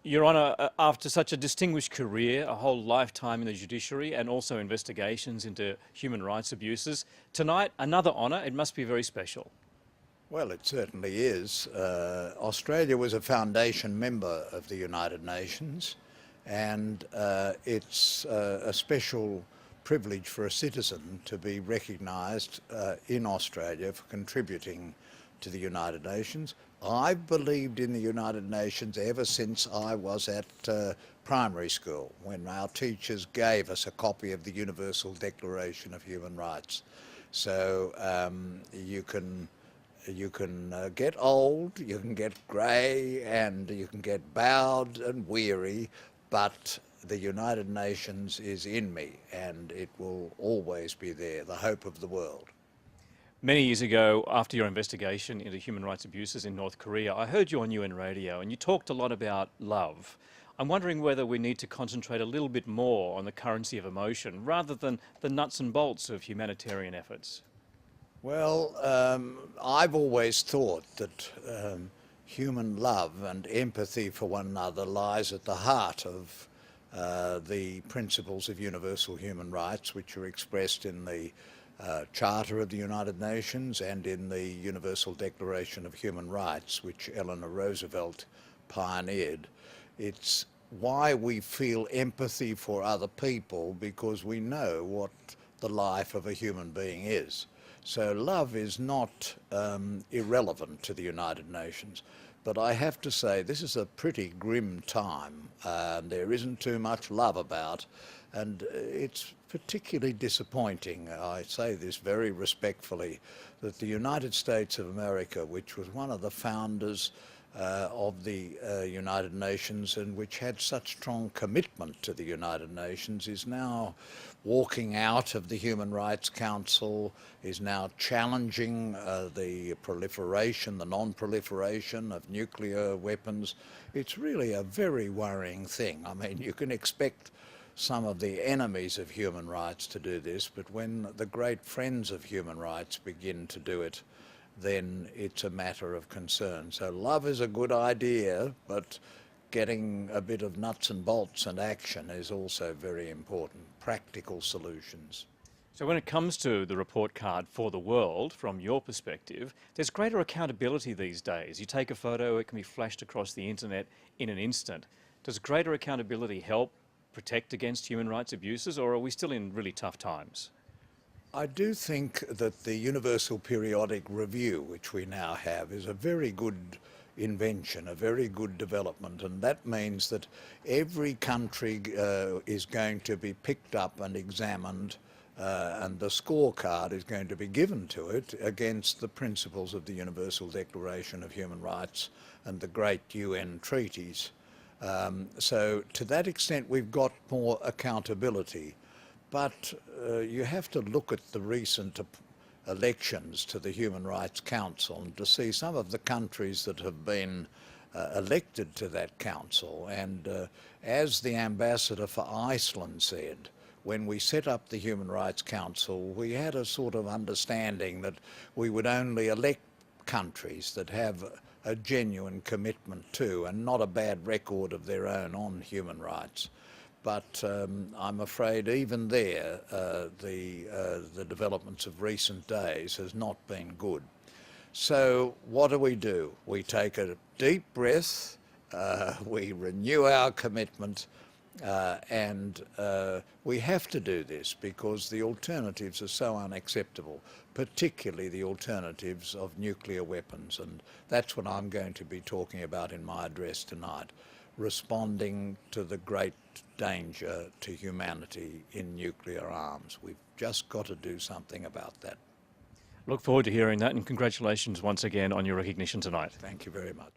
Your Honour, after such a distinguished career, a whole lifetime in the judiciary and also investigations into human rights abuses, tonight another honour. It must be very special. Well, it certainly is. Australia was a foundation member of the United Nations, and it's a special privilege for a citizen to be recognised in Australia for contributing to the United Nations. I've believed in the United Nations ever since I was at primary school, when our teachers gave us a copy of the Universal Declaration of Human Rights. So you can get old, you can get grey, and you can get bowed and weary, but the United Nations is in me, and it will always be there, the hope of the world. Many years ago, after your investigation into human rights abuses in North Korea, I heard you on UN Radio and you talked a lot about love. I'm wondering whether we need to concentrate a little bit more on the currency of emotion rather than the nuts and bolts of humanitarian efforts. Well, I've always thought that human love and empathy for one another lies at the heart of the principles of universal human rights, which are expressed in the Charter of the United Nations and in the Universal Declaration of Human Rights, which Eleanor Roosevelt pioneered. It's why we feel empathy for other people, because we know what the life of a human being is. So love is not irrelevant to the United Nations. But I have to say, this is a pretty grim time. There isn't too much love about, and it's particularly disappointing, I say this very respectfully, that the United States of America, which was one of the founders of the United Nations and which had such strong commitment to the United Nations, is now walking out of the Human Rights Council, is now challenging the proliferation, the non-proliferation of nuclear weapons. It's really a very worrying thing. I mean, you can expect some of the enemies of human rights to do this, but when the great friends of human rights begin to do it, then it's a matter of concern. So love is a good idea, but getting a bit of nuts and bolts and action is also very important, practical solutions. So when it comes to the report card for the world, from your perspective, there's greater accountability these days. You take a photo, it can be flashed across the internet in an instant. Does greater accountability help protect against human rights abuses, or are we still in really tough times? I do think that the Universal Periodic Review, which we now have, is a very good invention, a very good development, and that means that every country is going to be picked up and examined, and the scorecard is going to be given to it against the principles of the Universal Declaration of Human Rights and the great UN treaties. So to that extent we've got more accountability. But you have to look at the recent elections to the Human Rights Council and to see some of the countries that have been elected to that council. And as the ambassador for Iceland said, when we set up the Human Rights Council, we had a sort of understanding that we would only elect countries that have a genuine commitment to and not a bad record of their own on human rights. But I'm afraid even there the developments of recent days has not been good. So what do? We take a deep breath, we renew our commitment, and we have to do this because the alternatives are so unacceptable, particularly the alternatives of nuclear weapons. And that's what I'm going to be talking about in my address tonight, responding to the great danger to humanity in nuclear arms. We've just got to do something about that. Look forward to hearing that, and congratulations once again on your recognition tonight. Thank you very much.